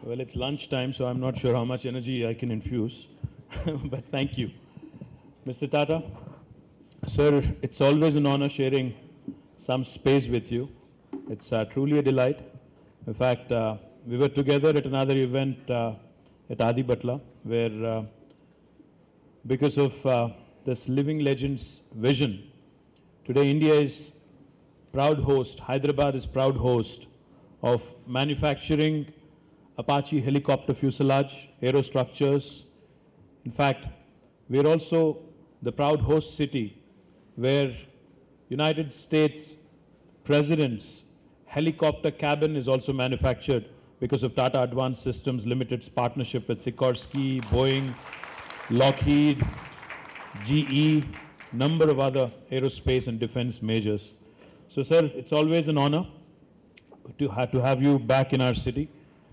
Well, it's lunchtime, so I'm not sure how much energy I can infuse. But thank you. Mr. Tata, sir, it's always an honor sharing some space with you. It's truly a delight. In fact, we were together at another event at Adi Batla, where because of this living legend's vision, today India is proud host, Hyderabad is proud host of manufacturing Apache helicopter fuselage, aerostructures. In fact, we are also the proud host city where United States President's helicopter cabin is also manufactured because of Tata Advanced Systems Limited's partnership with Sikorsky, Boeing, Lockheed, GE, number of other aerospace and defense majors. So, sir, it's always an honor to have you back in our city,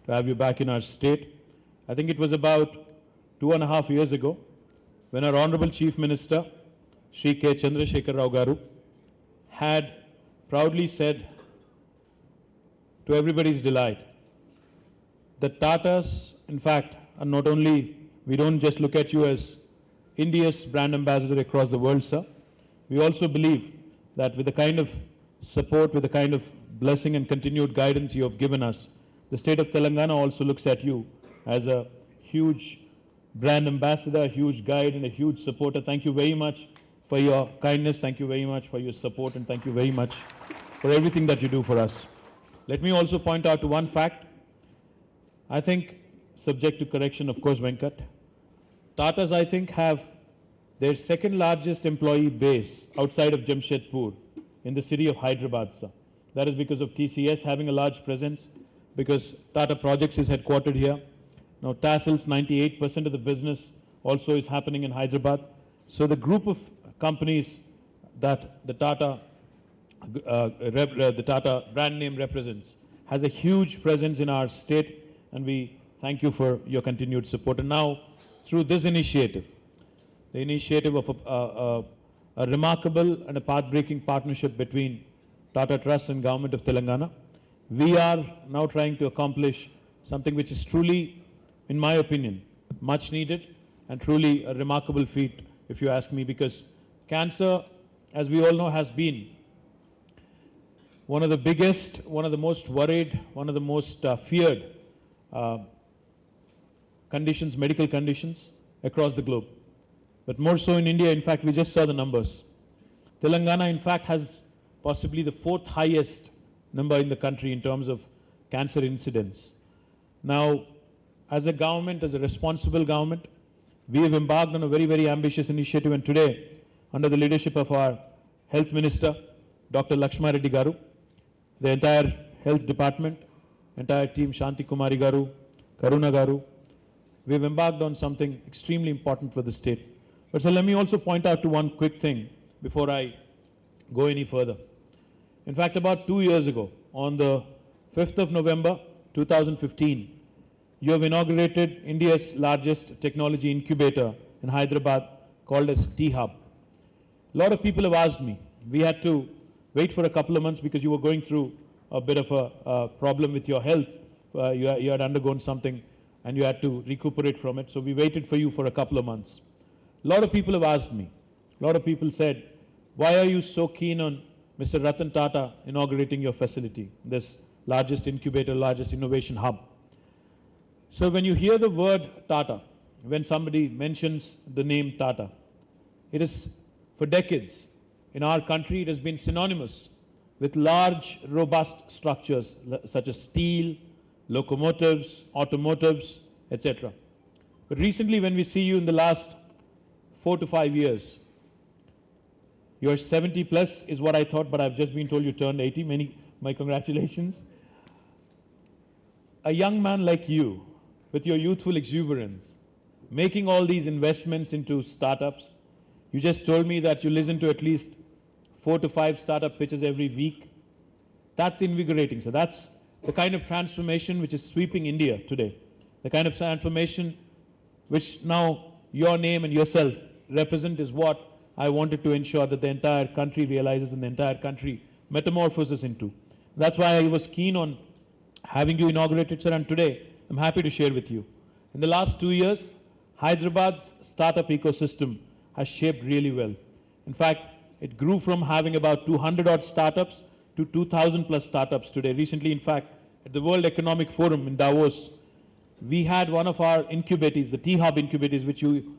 to have you back in our state. I think it was about 2.5 years ago when our Honorable Chief Minister, Shri K. Chandrasekhar Rao Garu, had proudly said, to everybody's delight, that Tatas, in fact, are not only, we don't just look at you as India's brand ambassador across the world, sir. We also believe that with the kind of support, with the kind of blessing and continued guidance you have given us, the state of Telangana also looks at you as a huge brand ambassador, a huge guide and a huge supporter. Thank you very much for your kindness. Thank you very much for your support, and thank you very much for everything that you do for us. Let me also point out to one fact. I think, subject to correction, of course, Venkat, Tatas, I think, have their second largest employee base outside of Jamshedpur in the city of Hyderabad, sir. That is because of TCS having a large presence, because Tata Projects is headquartered here. Now, TASL's 98% of the business also is happening in Hyderabad. So the group of companies that the Tata brand name represents has a huge presence in our state, and we thank you for your continued support. And now, through this initiative, the initiative of a remarkable and a path-breaking partnership between TATA Trust and Government of Telangana, we are now trying to accomplish something which is truly, in my opinion, much needed and truly a remarkable feat, if you ask me, because cancer, as we all know, has been one of the biggest, one of the most worried, one of the most feared conditions, medical conditions across the globe. But more so in India. In fact, we just saw the numbers. Telangana, in fact, has possibly the 4th highest number in the country in terms of cancer incidence. Now, as a government, as a responsible government, we have embarked on a very, very ambitious initiative, and today, under the leadership of our Health Minister, Dr. Lakshma Reddy Garu, the entire Health Department, entire team, Shanti Kumari Garu, Karuna Garu, we have embarked on something extremely important for the state. But so let me also point out to one quick thing before I go any further. In fact, about 2 years ago, on the 5th of November 2015, you have inaugurated India's largest technology incubator in Hyderabad called as T-Hub. A lot of people have asked me. We had to wait for a couple of months because you were going through a bit of a problem with your health. You had undergone something and you had to recuperate from it. So we waited for you for a couple of months. A lot of people have asked me. A lot of people said, why are you so keen on Mr. Ratan Tata inaugurating your facility, this largest incubator, largest innovation hub? So when you hear the word Tata, when somebody mentions the name Tata, it is, for decades, in our country, it has been synonymous with large, robust structures such as steel, locomotives, automotives, etc. But recently, when we see you in the last 4 to 5 years, you're 70 plus is what I thought, but I've just been told you turned 80. My congratulations. A young man like you, with your youthful exuberance, making all these investments into startups. You just told me that you listen to at least 4 to 5 startup pitches every week. That's invigorating. So that's the kind of transformation which is sweeping India today. The kind of transformation which now your name and yourself represent is what I wanted to ensure that the entire country realizes and the entire country metamorphoses into. That's why I was keen on having you inaugurated, sir, and today I'm happy to share with you. In the last 2 years, Hyderabad's startup ecosystem has shaped really well. In fact, it grew from having about 200 odd startups to 2,000 plus startups today. Recently, in fact, at the World Economic Forum in Davos, we had one of our incubators, the T-Hub incubators, which you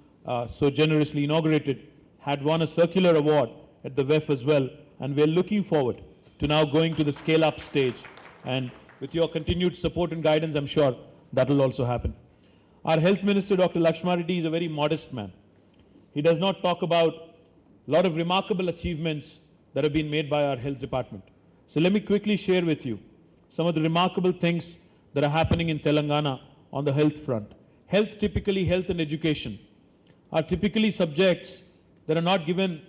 so generously inaugurated, had won a circular award at the WEF as well. And we're looking forward to now going to the scale-up stage. And with your continued support and guidance, I'm sure that will also happen. Our Health Minister, Dr. Lakshma Reddy, is a very modest man. He does not talk about a lot of remarkable achievements that have been made by our health department. So let me quickly share with you some of the remarkable things that are happening in Telangana on the health front. Health and education are typically subjects that are not given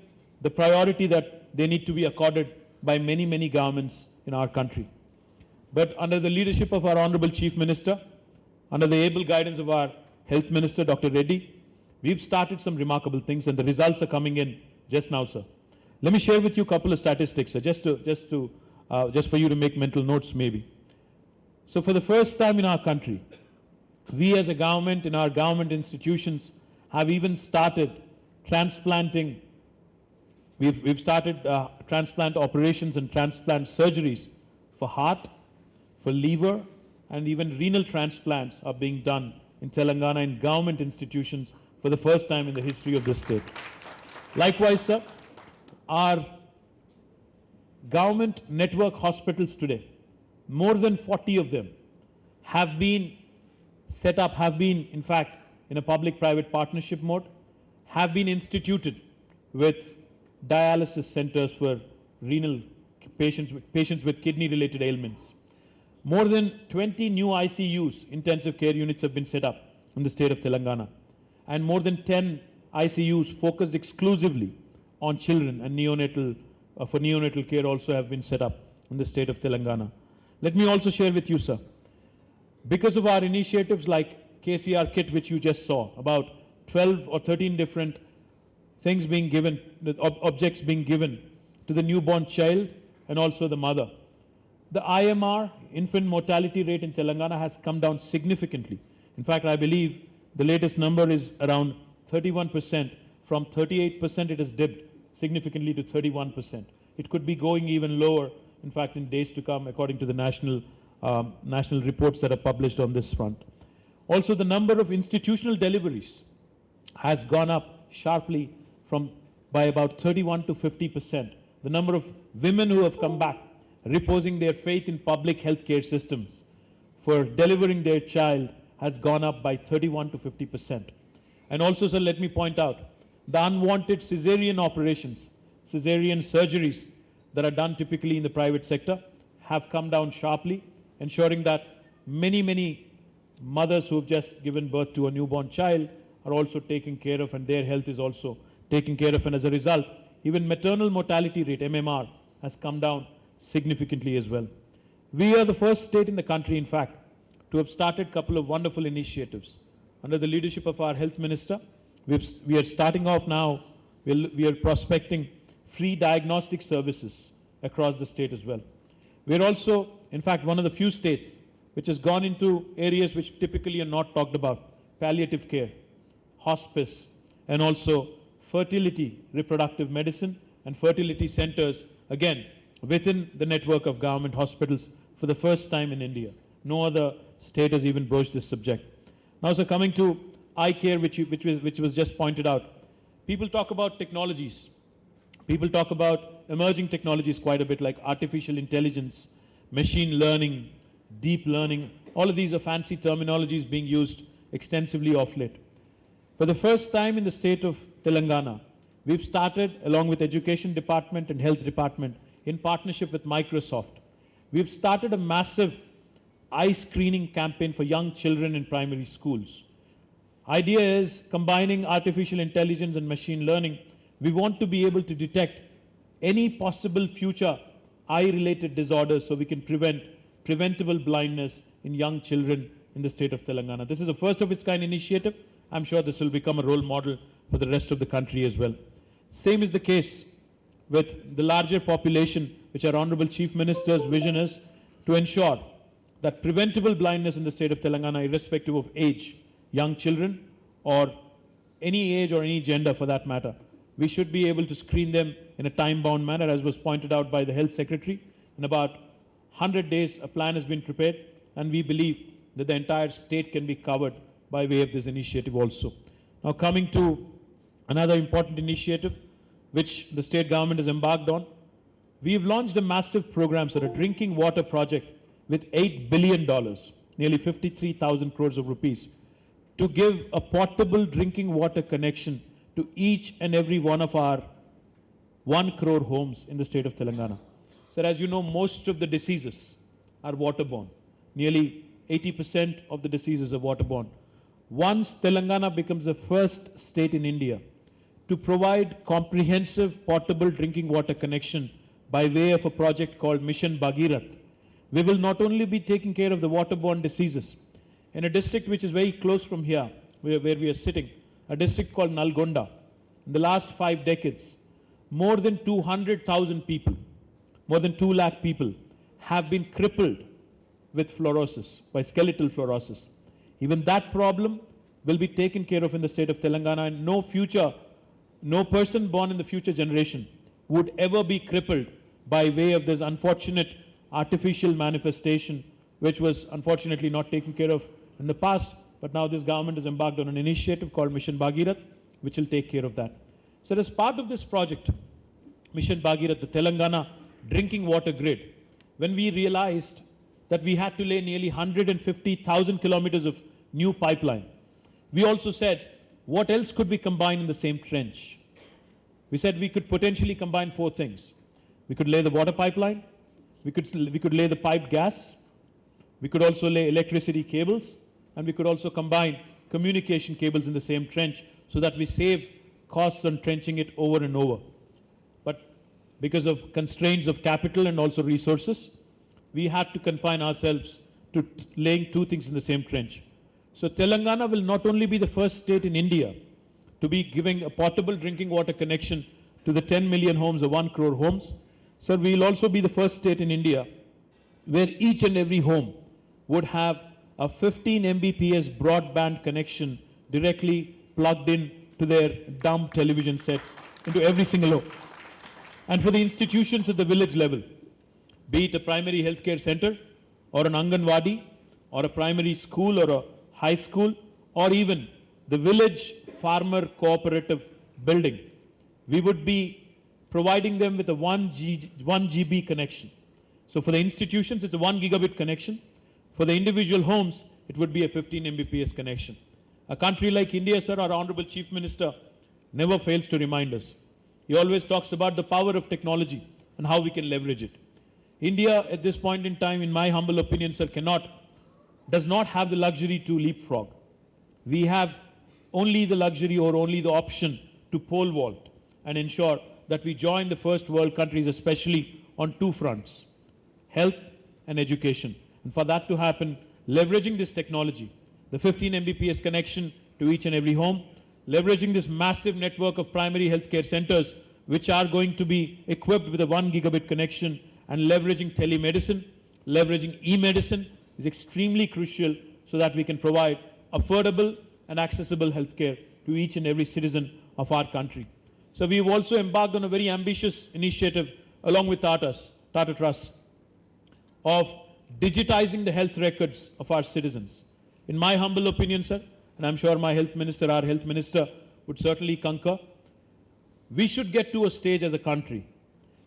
the priority that they need to be accorded by many, many governments in our country. But under the leadership of our Honorable Chief Minister, under the able guidance of our Health Minister, Dr. Reddy, we've started some remarkable things and the results are coming in just now, sir. Let me share with you a couple of statistics, sir, just for you to make mental notes maybe. So for the first time in our country, we as a government, in our government institutions, have even started transplanting. We've started transplant operations and transplant surgeries for heart, for liver, and even renal transplants are being done in Telangana in government institutions for the first time in the history of this state. Likewise, sir, our government network hospitals today, more than 40 of them, have been set up, in fact, in a public-private partnership mode, have been instituted with dialysis centers for renal patients with kidney-related ailments. More than 20 new ICUs, intensive care units, have been set up in the state of Telangana, and more than 10 ICUs focused exclusively on children and for neonatal care also have been set up in the state of Telangana. Let me also share with you, sir, because of our initiatives like KCR Kit, which you just saw, about 12 or 13 different things being given, objects being given to the newborn child and also the mother. The IMR, infant mortality rate in Telangana, has come down significantly. In fact, I believe the latest number is around 31%. From 38% it has dipped significantly to 31%. It could be going even lower, in fact, in days to come, according to the national reports that are published on this front. Also, the number of institutional deliveries has gone up sharply by about 31 to 50%. The number of women who have come back, reposing their faith in public healthcare systems for delivering their child, has gone up by 31 to 50%. And also, sir, let me point out, the unwanted cesarean operations, cesarean surgeries that are done typically in the private sector have come down sharply, ensuring that many mothers who have just given birth to a newborn child are also taken care of and their health is also taken care of. And as a result, even maternal mortality rate, MMR, has come down significantly as well. We are the first state in the country, in fact, to have started a couple of wonderful initiatives. Under the leadership of our Health Minister, we are starting off now, we are prospecting free diagnostic services across the state as well. We are also, in fact, one of the few states which has gone into areas which typically are not talked about: palliative care, hospice, and also fertility, reproductive medicine, and fertility centers, again, within the network of government hospitals for the first time in India. No other state has even broached this subject. Now, sir, coming to eye care, which was just pointed out, people talk about technologies. People talk about emerging technologies quite a bit, like artificial intelligence, machine learning, deep learning. All of these are fancy terminologies being used extensively of late. For the first time in the state of Telangana, we've started, along with Education Department and Health Department, in partnership with Microsoft, we've started a massive eye screening campaign for young children in primary schools. Idea is, combining artificial intelligence and machine learning, we want to be able to detect any possible future eye-related disorders so we can prevent preventable blindness in young children in the state of Telangana. This is a first of its kind initiative. I'm sure this will become a role model for the rest of the country as well. Same is the case with the larger population, which our Honorable Chief Minister's vision is to ensure that preventable blindness in the state of Telangana, irrespective of age, young children or any age or any gender for that matter, we should be able to screen them in a time-bound manner, as was pointed out by the Health Secretary. In about 100 days, a plan has been prepared, and we believe that the entire state can be covered by way of this initiative also. Now coming to another important initiative which the state government has embarked on, we have launched a massive program, sir, a drinking water project with $8 billion, nearly 53,000 crores of rupees, to give a portable drinking water connection to each and every one of our 1 crore homes in the state of Telangana. Sir, as you know, most of the diseases are waterborne. Nearly 80% of the diseases are waterborne. Once Telangana becomes the first state in India to provide comprehensive portable drinking water connection by way of a project called Mission Bhagirath, we will not only be taking care of the waterborne diseases in a district which is very close from here, where we are sitting, a district called Nalgonda. In the last 5 decades, more than 200,000 people, more than 2 lakh people have been crippled with fluorosis, by skeletal fluorosis. Even that problem will be taken care of in the state of Telangana, and no person born in the future generation would ever be crippled by way of this unfortunate artificial manifestation, which was unfortunately not taken care of in the past, but now this government has embarked on an initiative called Mission Bhagirath, which will take care of that. So as part of this project, Mission Bhagirath, the Telangana drinking water grid, when we realized that we had to lay nearly 150,000 kilometers of new pipeline, we also said, what else could we combine in the same trench? We said we could potentially combine 4 things. We could lay the water pipeline, we could lay the piped gas, we could also lay electricity cables, and we could also combine communication cables in the same trench so that we save costs on trenching it over and over. But because of constraints of capital and also resources, we had to confine ourselves to laying 2 things in the same trench. So Telangana will not only be the first state in India to be giving a portable drinking water connection to the 10 million homes or 1 crore homes, sir, we will also be the first state in India where each and every home would have a 15 Mbps broadband connection directly plugged in to their dumb television sets into every single home. And for the institutions at the village level, be it a primary healthcare center or an Anganwadi or a primary school or a high school or even the village farmer cooperative building, we would be providing them with a 1 GB connection. So for the institutions, it's a 1 gigabit connection. For the individual homes, it would be a 15 Mbps connection. A country like India, sir, our Honorable Chief Minister never fails to remind us. He always talks about the power of technology and how we can leverage it. India, at this point in time, in my humble opinion, sir, does not have the luxury to leapfrog. We have only the luxury or only the option to pole vault and ensure that we join the first world countries, especially on 2 fronts, health and education. And for that to happen, leveraging this technology, the 15 Mbps connection to each and every home, leveraging this massive network of primary healthcare centers, which are going to be equipped with a 1 gigabit connection, and leveraging telemedicine, leveraging e-medicine is extremely crucial so that we can provide affordable and accessible healthcare to each and every citizen of our country. So we have also embarked on a very ambitious initiative along with TATA Trust of digitizing the health records of our citizens. In my humble opinion, sir, and I'm sure our health minister would certainly concur, we should get to a stage as a country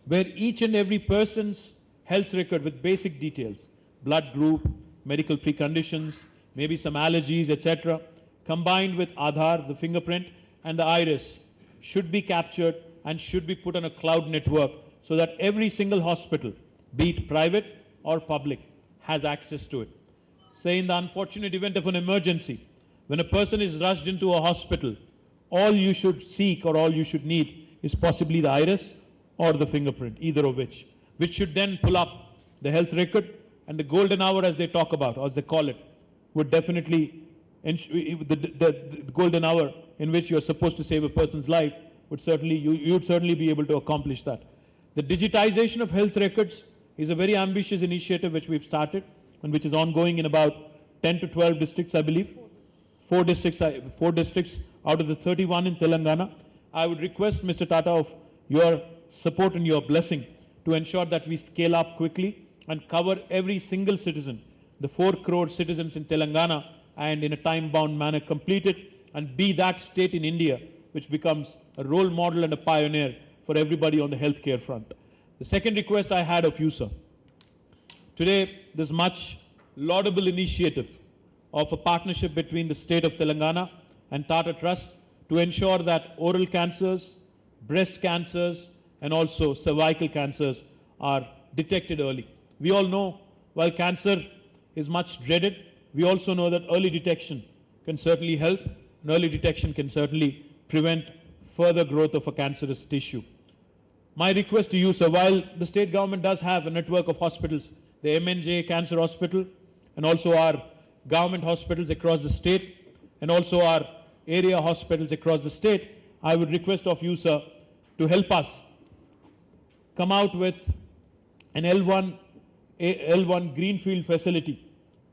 where each and every person's health record with basic details, blood group, medical preconditions, maybe some allergies, etc., combined with Aadhaar, the fingerprint, and the iris, should be captured and should be put on a cloud network so that every single hospital, be it private or public, has access to it. Say in the unfortunate event of an emergency, when a person is rushed into a hospital, all you should seek or all you should need is possibly the iris or the fingerprint, either of which should then pull up the health record, and the golden hour, as they talk about, or as they call it, would definitely, the golden hour in which you are supposed to save a person's life, would certainly, you would certainly be able to accomplish that. The digitization of health records is a very ambitious initiative which we've started. and which is ongoing in about 10 to 12 districts, I believe. Four districts out of the 31 in Telangana. I would request Mr. Tata of your support and your blessing to ensure that we scale up quickly and cover every single citizen, the 4 crore citizens in Telangana, and in a time-bound manner complete it and be that state in India which becomes a role model and a pioneer for everybody on the healthcare front. The second request I had of you, sir. Today, this much laudable initiative of a partnership between the state of Telangana and TATA Trust to ensure that oral cancers, breast cancers, and also cervical cancers are detected early. We all know, while cancer is much dreaded, we also know that early detection can certainly help, and early detection can certainly prevent further growth of a cancerous tissue. My request to you, sir, while the state government does have a network of hospitals, the MNJ Cancer Hospital, and also our government hospitals across the state, and also our area hospitals across the state, I would request of you, sir, to help us come out with an L1 greenfield facility,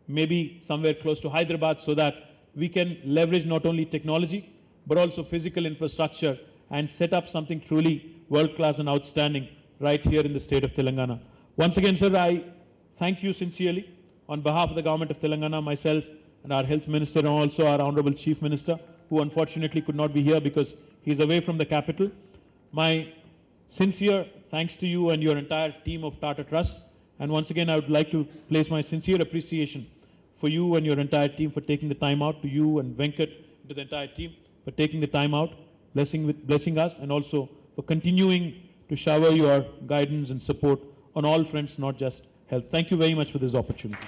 maybe somewhere close to Hyderabad, so that we can leverage not only technology, but also physical infrastructure and set up something truly world-class and outstanding right here in the state of Telangana. Once again, sir, I thank you sincerely on behalf of the government of Telangana, myself and our health minister, and also our honorable chief minister, who unfortunately could not be here because he is away from the capital. My sincere thanks to you and your entire team of TATA Trust. And once again, I would like to place my sincere appreciation for you and your entire team for taking the time out, to you and Venkat, to the entire team for taking the time out, blessing us, and also for continuing to shower your guidance and support on all fronts, not just health. Thank you very much for this opportunity.